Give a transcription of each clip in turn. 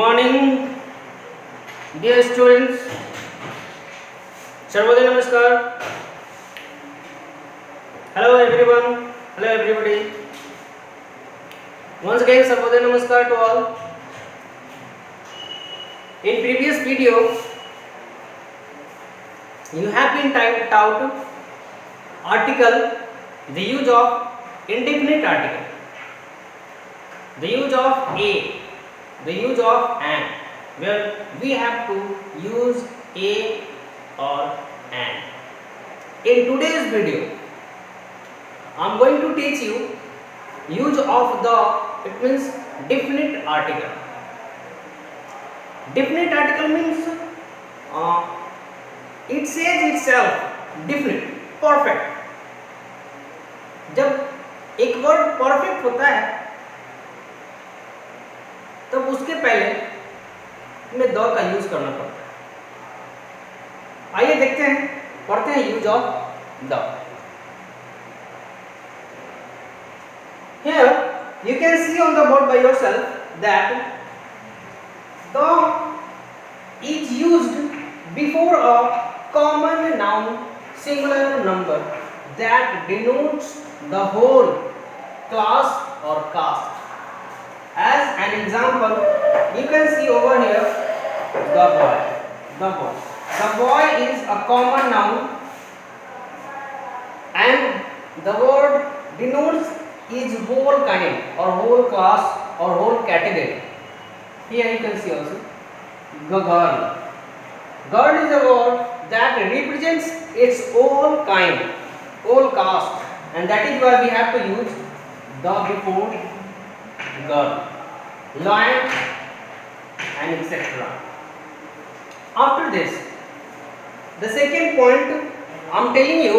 morning, dear students. Sarvodaya Namaskar. Hello everyone. Hello everybody. Once again, Sarvodaya Namaskar to all. In previous video, you have been taught article, the use of indefinite article, the use of a, the use of an, where we have to use a or an. In today's video, I am going to teach you use of the, it means definite article. Definite article means it says itself definite, perfect. जब एक word perfect होता है तब उसके पहले हमें the का use करना पड़ता है। आइए देखते हैं, पढ़ते हैं use of the. Here you can see on the board by yourself that the is used before a common noun singular number that denotes the whole class or caste. As an example, you can see over here the boy. The boy. The boy is a common noun and the word denotes is whole kind or whole class or whole category. Here you can see also girl. Girl is a word that represents its own kind, own caste, and that is why we have to use the before girl, lion, and etc. After this, the second point I am telling you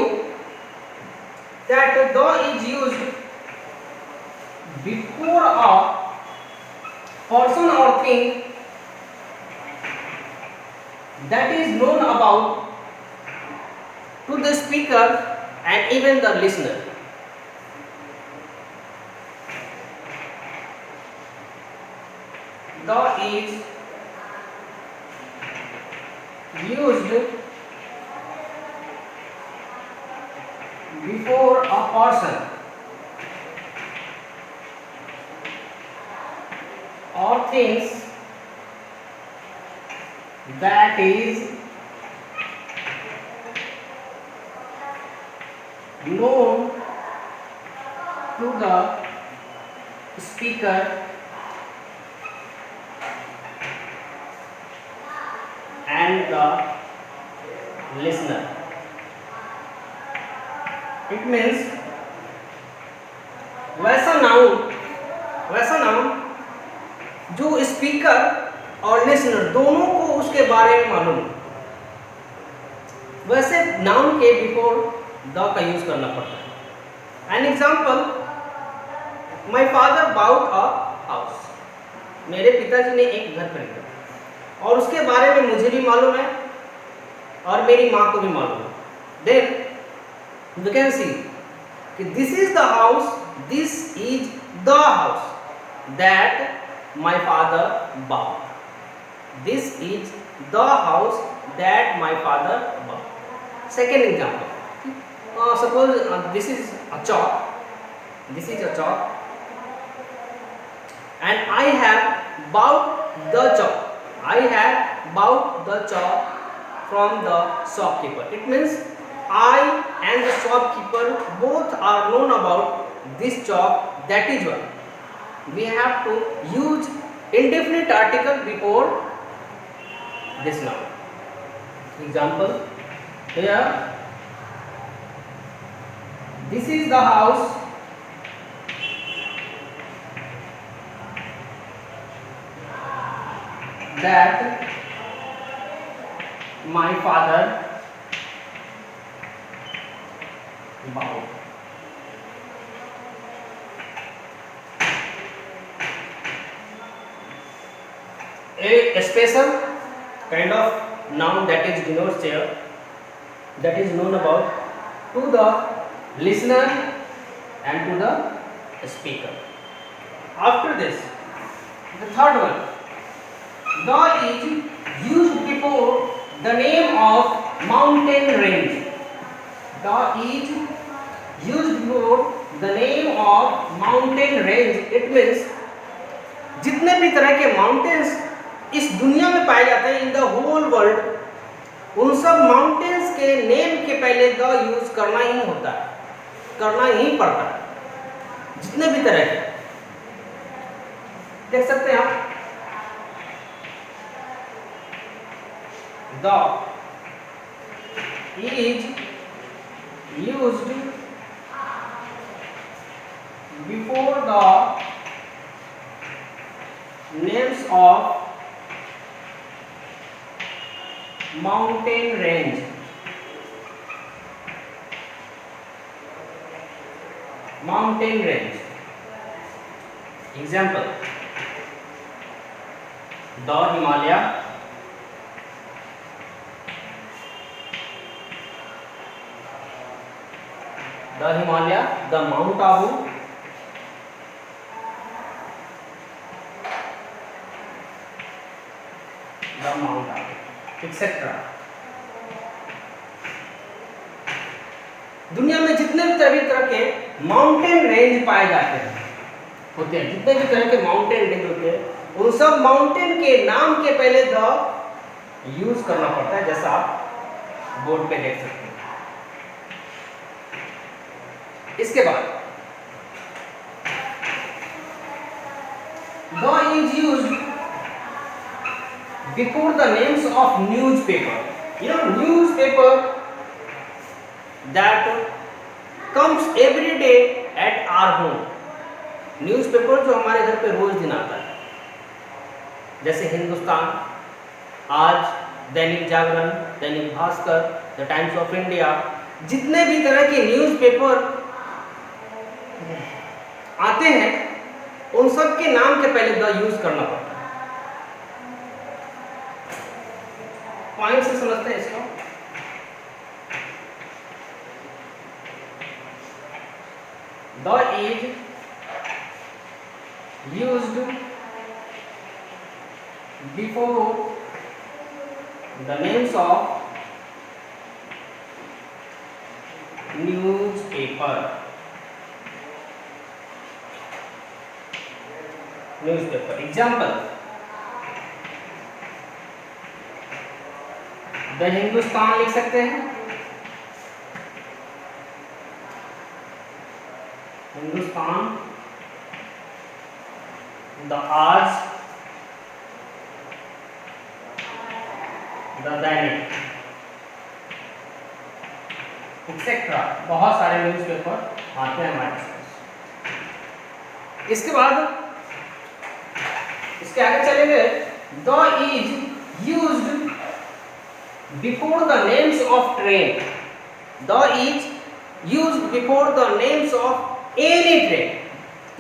that the is used before a person or thing that is known about to the speaker and even the listener. The is used before a person or things that is known to the speaker and the listener. It means वैसा noun जो speaker और listener दोनों को उसके बारे में मालूम, वैसे नाउन के बिफोर द का यूज करना पड़ता है। An example, my father bought a house. मेरे पिताजी ने एक घर खरीदा और उसके बारे में मुझे भी मालूम है और मेरी माँ को भी मालूम है। देन यू कैन सी कि this is the house, this is the house that my father bought. This is the house that my father bought. Second example, suppose this is a chalk. This is a chalk, and I have bought the chalk. I have bought the chalk from the shopkeeper. It means I and the shopkeeper both are known about this chalk. That is why we have to use indefinite article before this noun. Example, here this is the house that my father bought. A special kind of noun that is denotes here, that is known about to the listener and to the speaker. After this, the third one, The is used before the name of mountain range. The is used before the name of mountain range. It means जितने भी तरह के mountains इस दुनिया में पाए जाते हैं इन द होल वर्ल्ड, उन सब माउंटेन्स के नेम के पहले द यूज करना ही होता है, करना ही पड़ता है, जितने भी तरह के। देख सकते हैं आप, the is used before the names of mountain range. Mountain range. Example: the Himalaya, the Mount Abu, the Mount Abu, etc. दुनिया में जितने भी तरह के माउंटेन रेंज पाए जाते हैं होते हैं, जितने भी तरह के माउंटेन रेंज होते हैं, उन सब माउंटेन के नाम के पहले द यूज करना पड़ता है, जैसा आप बोर्ड पे देख सकते हैं। इसके बाद the is used before the names of newspaper. You know, newspaper that comes every day at our home. Newspaper जो हमारे घर पे रोज दिन आता है, जैसे हिंदुस्तान, आज, Dainik Jagran, Dainik Bhaskar, the times of India, जितने भी तरह के न्यूज़पेपर आते हैं उन सब के नाम के पहले द यूज करना पड़ता है। पॉइंट से समझते हैं इसको। The is used before the names of newspaper. Example: the Hindustan लिख सकते हैं, हिंदुस्तान, द आज, द दैनिक, एक्सेट्रा। बहुत सारे न्यूज़पेपर आते हैं हमारे पास। इसके बाद इसके आगे चलेंगे। The is used before the names of train. The is used before the names of any train.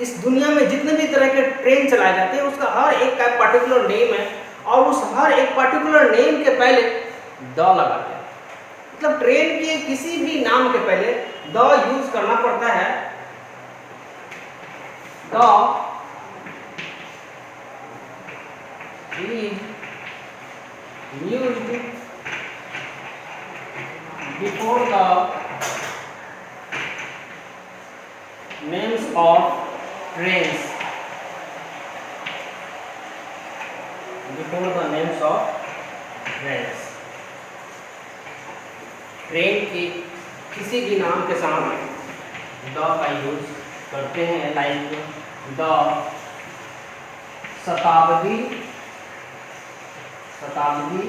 इस दुनिया में जितने भी तरह के ट्रेन चलाए जाते हैं उसका हर एक का पर्टिकुलर नेम है, और उस हर एक पर्टिकुलर नेम के पहले द लगाते हैं। मतलब ट्रेन के किसी भी नाम के पहले द यूज करना पड़ता है। The is used before the names of trains. Before the names of trains. Train के किसी भी नाम के सामने द का यूज करते हैं, लाइक द शताब्दी, शताब्दी,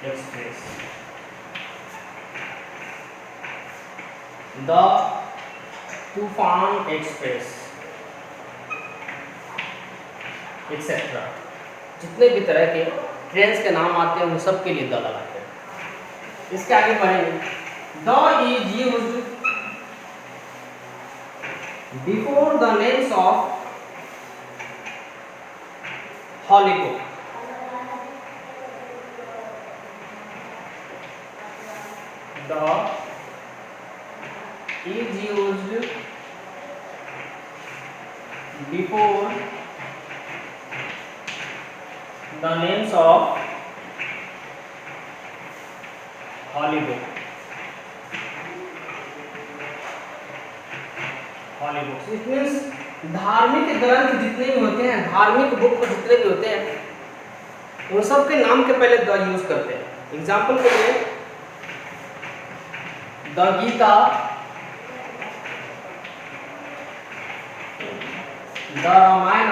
एक्सप्रेस, द तूफान एक्सप्रेस, एक्सेट्रा। जितने भी तरह के ट्रेन्स के नाम आते हैं उन सब के लिए द लगाते हैं। इसके आगे बढ़ेंगे। The is used before the names of Hollywood. The is used before the names of holy book, holy books. It means धार्मिक ग्रंथ जितने भी होते हैं, धार्मिक बुक जितने भी होते हैं, उन सब के नाम के पहले द यूज करते हैं। एग्जाम्पल के लिए the Gita, the Ramayana,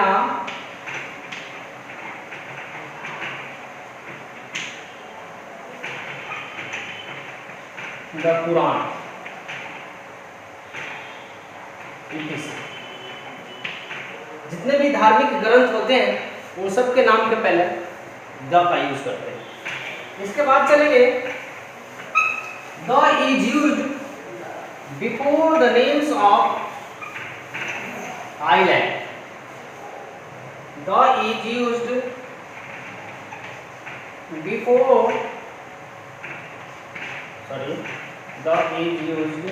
the Quran, जितने भी धार्मिक ग्रंथ होते हैं उन सब के नाम के पहले द का यूज करते हैं। इसके बाद चलेंगे the is used before the names of island, the is used before, sorry, the is used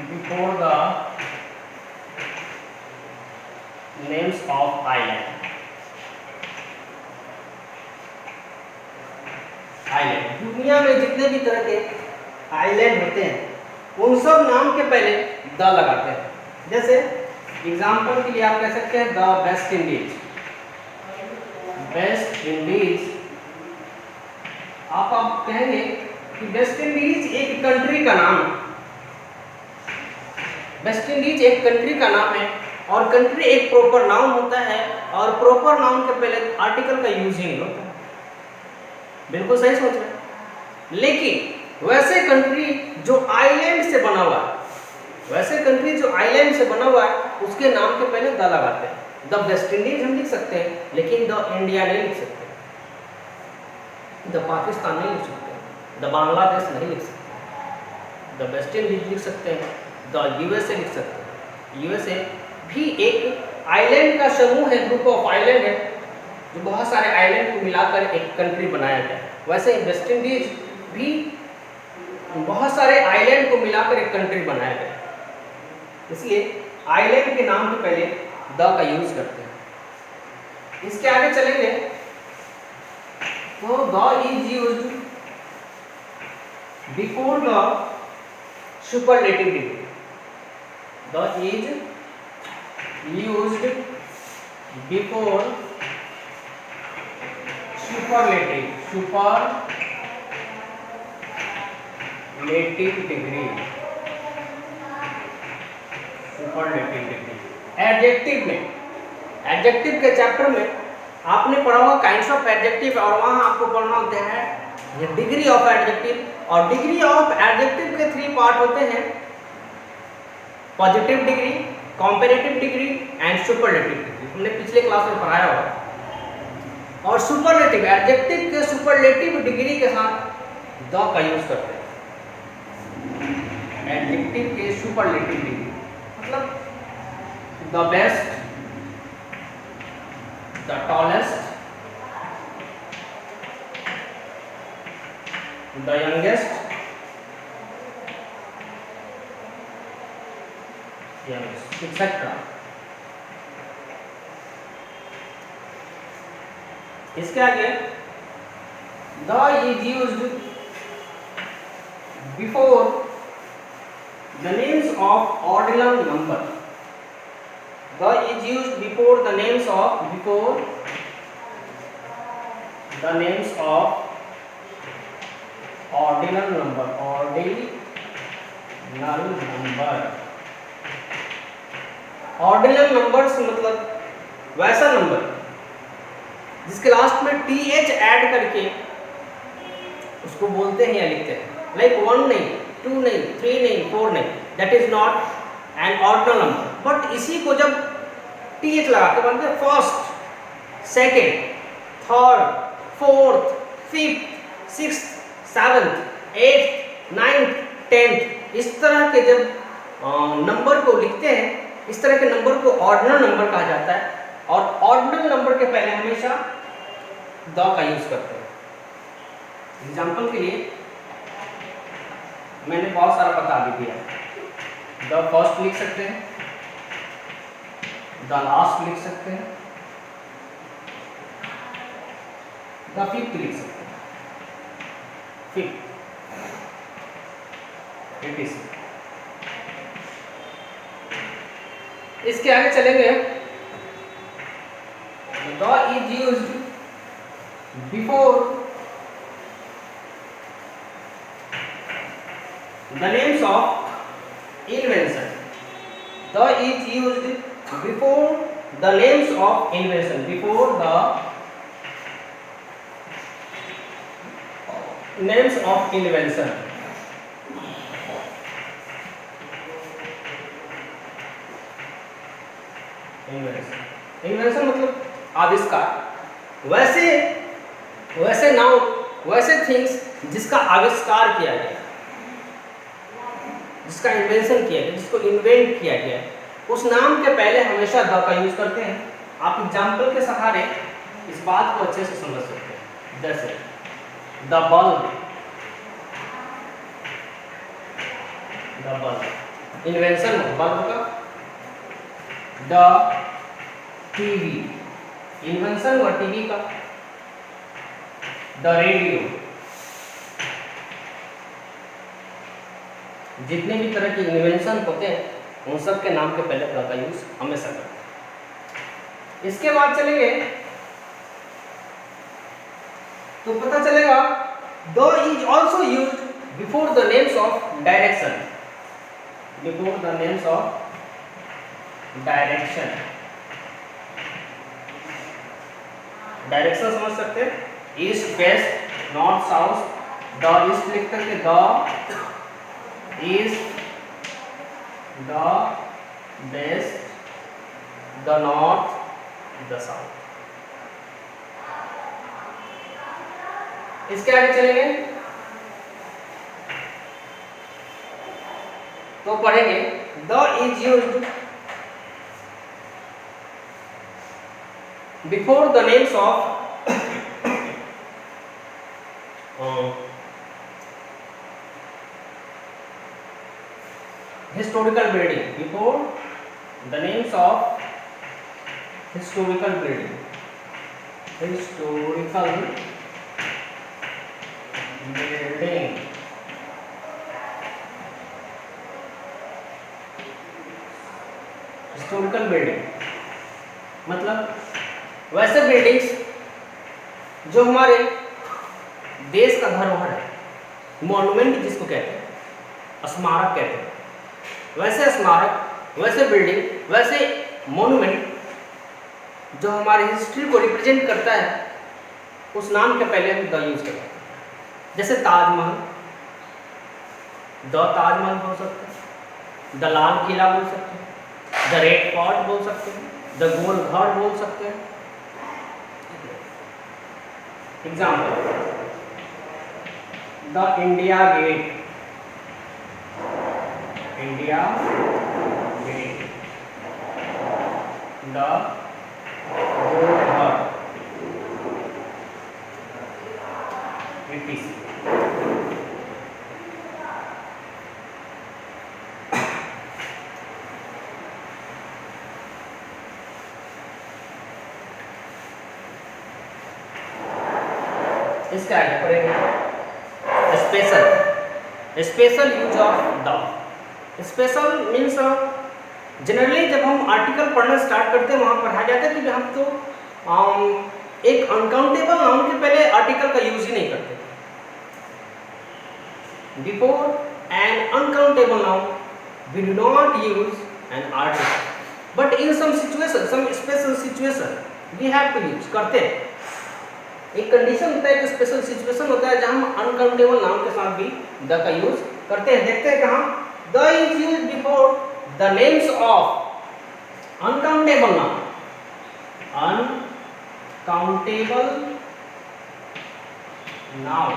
before the names of island, island. दुनिया में जितने भी तरह के आइलैंड होते हैं उन सब नाम के पहले द लगाते हैं। जैसे एग्जाम्पल के लिए आप कह सकते हैं the West Indies, West Indies. आप कहेंगे कि वेस्ट इंडीज एक कंट्री का नाम है, वेस्ट इंडीज एक कंट्री का नाम है, और कंट्री एक प्रॉपर नाउन होता है, और प्रॉपर नाउन के पहले आर्टिकल का यूज ही नहीं होता। बिल्कुल सही सोच रहे हैं। लेकिन वैसे कंट्री जो आइलैंड से बना हुआ है, वैसे कंट्री जो आइलैंड से बना हुआ है, उसके नाम के पहले द लगाते हैं। द वेस्ट इंडीज हम लिख सकते हैं, लेकिन द इंडिया नहीं लिख सकते, द पाकिस्तान नहीं लिख सकते, द बांग्लादेश नहीं लिख सकते। द वेस्ट इंडीज लिख सकते हैं, द यूएसए लिख सकते हैं। यूएसए भी एक आइलैंड का समूह है, ग्रुप ऑफ आइलैंड है, जो बहुत सारे आइलैंड को मिलाकर एक कंट्री बनाया गया। वैसे वेस्ट इंडीज भी बहुत सारे आइलैंड को मिलाकर एक कंट्री बनाया गया, इसलिए आइलैंड के नाम के पहले द का यूज करते हैं। इसके आगे चलेंगे तो the is used before the superlative degree, the is used before superlative degree, superlative degree. Adjective में, एडजेक्टिव के चैप्टर में आपने पढ़ा हुआ काइंड्स ऑफ एडजेक्टिव, और वहां आपको पढ़ना होता है डिग्री ऑफ एडजेक्टिव। और डिग्री ऑफ एडजेक्टिव के 3 पार्ट होते हैं, positive degree, comparative degree and superlative degree. हमने पिछले क्लास में पढ़ाया होगा। और सुपरलेटिव, एडजेक्टिव के सुपरलेटिव डिग्री के साथ द का यूज करते हैं। एडजेक्टिव के सुपरलेटिव डिग्री मतलब the best, the tallest, the youngest, etc. इसके आगे the is used before the names of ordinal number, the is used before the names of ordinal number, ordinal numbers मतलब वैसा number जिसके last में th add करके उसको बोलते हैं या लिखते हैं। लाइक 1 नहीं, 2 नहीं, 3 नहीं, 4 नहीं, that is not an ordinal number. But इसी को जब th लगा के बनते हैं first, second, third, fourth, fifth, sixth, 7th, 8th, 9th, 10th, इस तरह के जब नंबर को लिखते हैं, इस तरह के नंबर को ऑर्डिनल नंबर कहा जाता है। और ऑर्डिनल नंबर के पहले हमेशा द का यूज करते हैं। एग्जाम्पल के लिए मैंने बहुत सारा बता भी दिया। द फर्स्ट लिख सकते हैं, द लास्ट लिख सकते हैं, द फिफ्थ लिख सकते हैं, फिफ्थ etc। इसके आगे चलेंगे, the is used before the names of invention, the is used before the names of invention, before the names of invention, invention मतलब आविष्कार। वैसे नाउन, वैसे थिंग्स जिसका आविष्कार किया गया, जिसका इन्वेंशन किया गया, जिसको इन्वेंट किया गया, उस नाम के पहले हमेशा द का यूज करते हैं। आप एग्जाम्पल के सहारे इस बात को अच्छे से समझ सकते हैं। जैसे the bulb, the bulb invention bulb का। द टीवी इन्वेंशन हुआ टीवी का। द रेडियो, जितने भी तरह के इन्वेंशन होते हैं उन सब के नाम के पहले द का यूज हमेशा करते हैं। इसके बाद चलेंगे तो पता चलेगा the is also used before the names of direction, before the names of direction. Direction समझ सकते हैं, east west north south. The east लिख करके the east, the west, the north, the south. इसके आगे चलेंगे तो पढ़ेंगे the is used before the names of historical building, before the names of historical building, historical building, historical building मतलब वैसे buildings जो हमारे देश का धरोहर है, मॉन्यूमेंट जिसको कहते हैं, स्मारक कहते हैं, वैसे स्मारक, वैसे बिल्डिंग, वैसे मॉन्यूमेंट जो हमारी हिस्ट्री को रिप्रेजेंट करता है, उस नाम के पहले हम द यूज करते हैं। जैसे ताजमहल, द ताजमहल बोल सकते हैं, द लाल किला बोल सकते हैं, द रेड फोर्ट बोल सकते हैं, द गोल घाट बोल सकते हैं। Example the India Gate, India Gate, the Gol Ghat, etc। इसका आगे पढ़ेंगे special use of the. Special means generally जब हम आर्टिकल पढ़ना स्टार्ट करते हैं वहाँ पढ़ा जाता है कि हम तो एक अनकाउंटेबल नाउन के पहले आर्टिकल का यूज ही नहीं करते। Before an uncountable noun we do not use an article, but in some situation, some special situation we have to use, करते हैं। एक कंडीशन होता है, एक स्पेशल सिचुएशन होता है जहां हम अनकाउंटेबल नाउन के साथ भी द का यूज करते हैं। देखते हैं कहाँ the is used before the names of uncountable noun, uncountable noun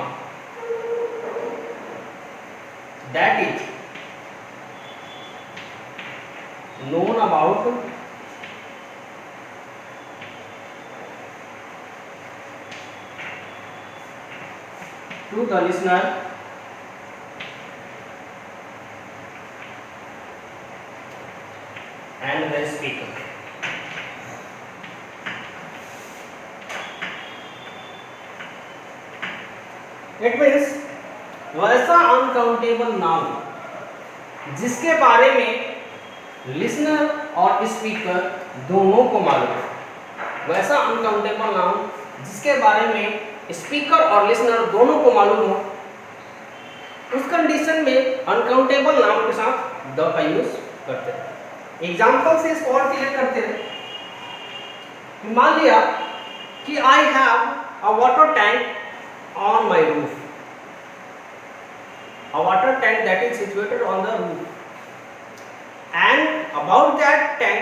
that is known about to the listener and the speaker. It means वैसा अनकाउंटेबल नाउन जिसके बारे में लिसनर और स्पीकर दोनों को मालूम है, वैसा अनकाउंटेबल नाउन जिसके बारे में स्पीकर और लिसनर दोनों को मालूम हो, उस कंडीशन में अनकाउंटेबल नाउन के साथ द का यूज करते हैं। एग्जाम्पल से इसको और क्लियर करते हैं। मान लिया कि I have a water tank on my roof, a water tank that is situated on the roof, and about that tank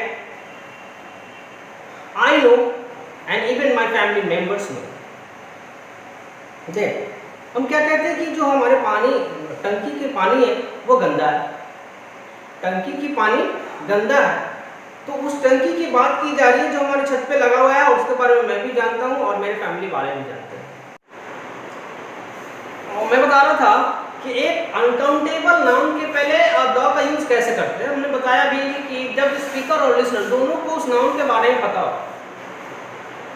I know and even my family members know. देख, हम क्या कहते हैं कि जो हमारे पानी टंकी के पानी है वो गंदा है, टंकी की पानी गंदा है, तो उस टंकी की बात की जा रही है जो हमारे छत पे लगा हुआ है, और उसके बारे में मैं भी जानता हूँ और मेरे फैमिली वाले भी जानते हैं। और मैं बता रहा था कि एक अनकाउंटेबल नाउन के पहले द का यूज कैसे करते हैं। हमने बताया भी कि जब स्पीकर और लिसनर दोनों को उस नाउन के बारे में पता हो,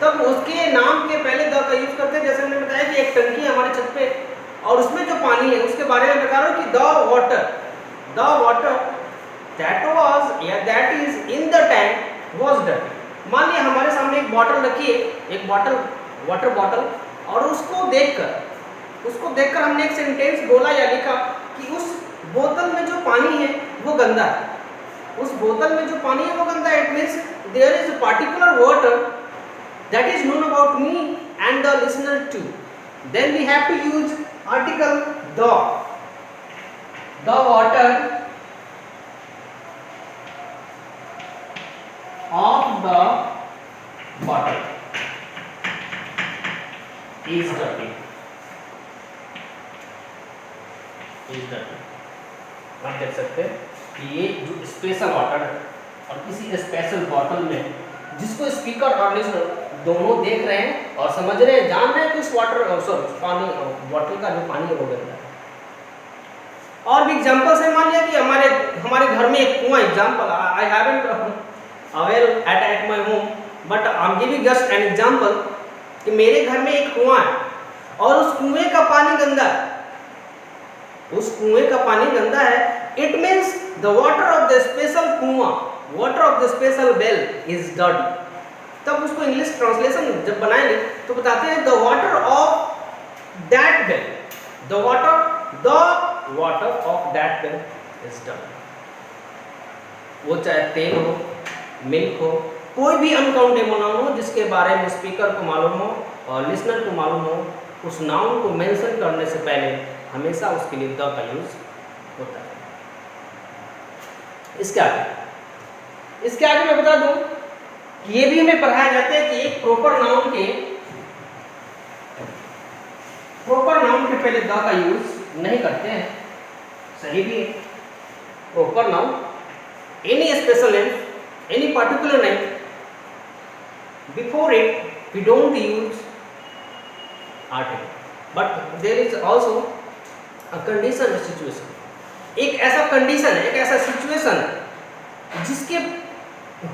तब उसके नाम के पहले द का यूज करते हैं। जैसे हमने बताया कि एक टंकी है हमारे छत पे और उसमें जो पानी है उसके बारे में बता रहा हूँ कि द वाटर दैट वाज या that is in the tank was dirty. मान लिया हमारे सामने एक बॉटल रखी है, एक बॉटल वाटर बॉटल, और उसको देखकर हमने एक सेंटेंस बोला या लिखा कि उस बोतल में जो पानी है वो गंदा है, उस बोतल में जो पानी है वो गंदा है। It means there is a particular water that is known about me and the listener too. Then we have to use article the water of the bottle is dirty. आप देख सकते हैं कि ये जो स्पेशल वाटर है और किसी स्पेशल बॉटल में, जिसको स्पीकर और लिसनर दोनों देख रहे हैं और समझ रहे हैं, जान रहे हैं कि उस पानी बॉटल का जो पानी है वो गंदा है। और भी एग्जांपल से मान लिया कि हमारे घर में एक कुआं, example I haven't aware at my home but I am giving just an example कि मेरे घर में एक कुआं है और उस कुएं का पानी गंदा है, उस कुएं का पानी गंदा है। It means the water of the special कुआं, water of the special well is dirty. तब उसको इंग्लिश ट्रांसलेशन जब बनाएंगे तो बताते हैं the water of that well, the water of that well is dirty. वो चाहे तेल हो, मिल्क हो, कोई भी अनकाउंटेबल नाउन हो जिसके बारे में स्पीकर को मालूम हो और लिसनर को मालूम हो, उस नाउन को मेंशन करने से पहले हमेशा उसके लिए द का यूज होता है। इसके आगे मैं बता दूं कि ये भी हमें पढ़ाया जाता है कि एक प्रॉपर नाउन के पहले द का यूज नहीं करते हैं। सही भी है। Proper noun, any special name, any particular name, before it we don't use article, but there is also a condition, situation. एक ऐसा कंडीशन है, एक ऐसा सिचुएशन है जिसके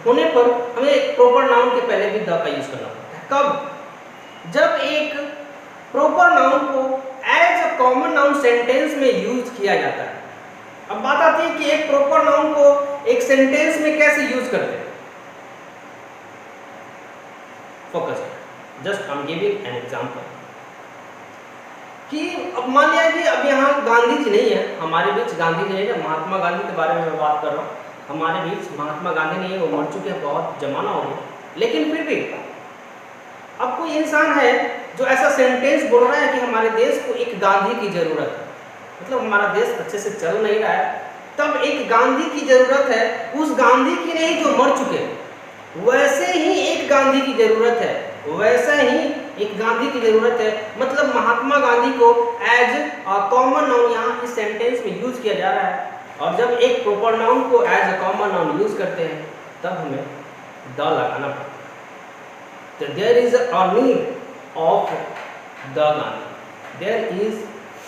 होने पर हमें एक प्रॉपर नाउन के पहले भी द का यूज करना पड़ता है। कब? जब एक प्रॉपर नाउन को as a common noun sentence में यूज किया जाता है। अब बात आती है कि एक प्रॉपर नाउन को एक सेंटेंस में कैसे यूज करते हैं। Focus, just I am giving an example कि अब मान लिया कि अब यहाँ गांधी जी नहीं है हमारे बीच, गांधी जी नहीं है, महात्मा गांधी के बारे में मैं बात कर रहा हूँ। हमारे बीच महात्मा गांधी नहीं है, वो मर चुके हैं, बहुत जमाना हो गया, लेकिन फिर भी अब कोई इंसान है जो ऐसा सेंटेंस बोल रहा है कि हमारे देश को एक गांधी की जरूरत है, मतलब हमारा देश अच्छे से चल नहीं रहा है, तब एक गांधी की जरूरत है। उस गांधी की नहीं जो मर चुके हैं, वैसे ही एक गांधी की जरूरत है, वैसा ही एक गांधी की जरूरत है। मतलब महात्मा गांधी को एज अ कॉमन नाउन यहाँ इस सेंटेंस में यूज किया जा रहा है, और जब एक प्रॉपर नाउन को as a common noun use करते हैं तब हमें द लगाना पड़ता है। तो there is a need of the Gandhi, there is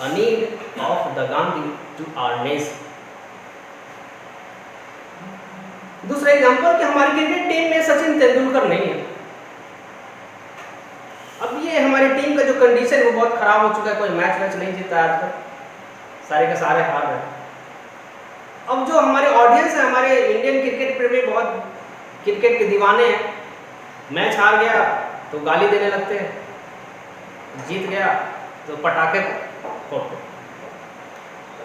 a need of the Gandhi to our nation. दूसरा एग्जांपल कि हमारी क्रिकेट टीम में सचिन तेंदुलकर नहीं है। अब ये हमारी टीम का जो कंडीशन वो बहुत खराब हो चुका है, कोई मैच नहीं जीता है आजकल, सारे के सारे हार रहे हैं। अब जो हमारे ऑडियंस है, हमारे इंडियन क्रिकेट प्रेमी बहुत क्रिकेट के दीवाने हैं, मैच हार गया तो गाली देने लगते हैं, जीत गया तो पटाखे फोड़ते,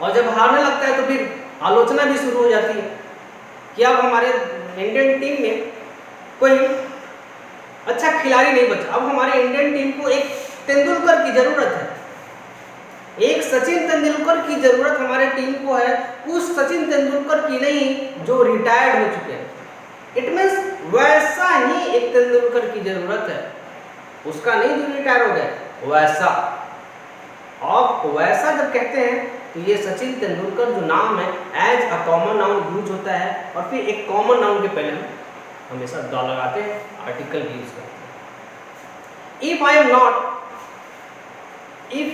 और जब हारने लगता है तो फिर आलोचना भी शुरू हो जाती है कि अब हमारे इंडियन टीम में कोई अच्छा खिलाड़ी नहीं बचा। अब हमारे इंडियन टीम को एक तेंदुलकर की जरूरत है, एक सचिन तेंदुलकर की जरूरत हमारे टीम को है, उस सचिन तेंदुलकर की नहीं जो रिटायर्ड हो चुके हैं। इट मीन्स वैसा ही एक तेंदुलकर की जरूरत है, उसका नहीं जो रिटायर हो गए, वैसा। और वैसा जब कहते हैं तो ये सचिन तेंदुलकर जो नाम है as a common noun use होता है, और फिर एक कॉमन नाउन के पहले हम हमेशा द लगाते हैं, आर्टिकल भी यूज करते हैं। If I am not, if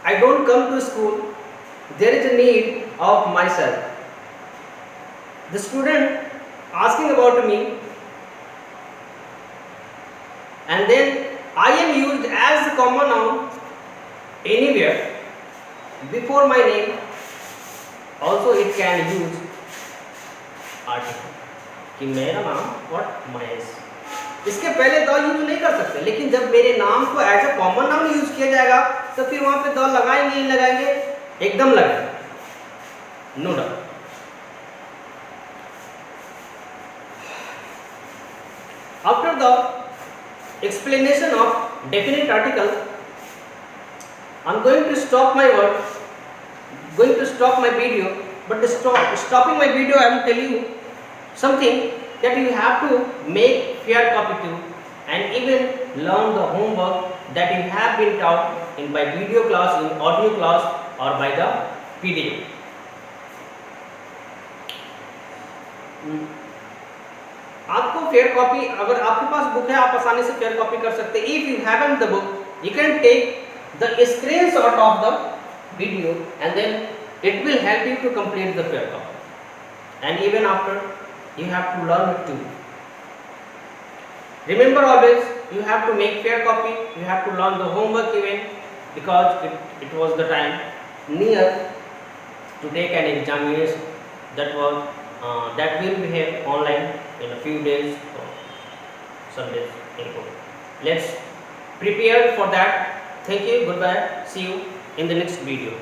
I don't come to school, there is a need of myself, the student asking about me, and then I am used as a common noun anywhere before my name. Also it can use article कि मेरा नाम और महेश, इसके पहले the use नहीं कर सकते, लेकिन जब मेरे नाम को as a common noun use किया जाएगा तो फिर वहां पे द लगाएंगे नहीं लगाएंगे, एकदम लगाएंगे, no doubt. After the explanation of definite article, I am going to stop my word, going to stop my video. But stopping my video, I am telling you something that you have to make fair copy to, and even learn the homework that you have been taught in by video class, in audio class, or by the PDF. आपको fair copy, अगर आपके पास book है आप आसानी से fair copy कर सकते हैं। If you haven't the book, you can take the screenshot of the video and then it will help you to complete the fair copy, and even after you have to learn it too. Remember always you have to make fair copy, you have to learn the homework even, because it was the time near to take an examination that will be held online in a few days or some days ago. Let's prepare for that. Thank you, goodbye, see you in the next video.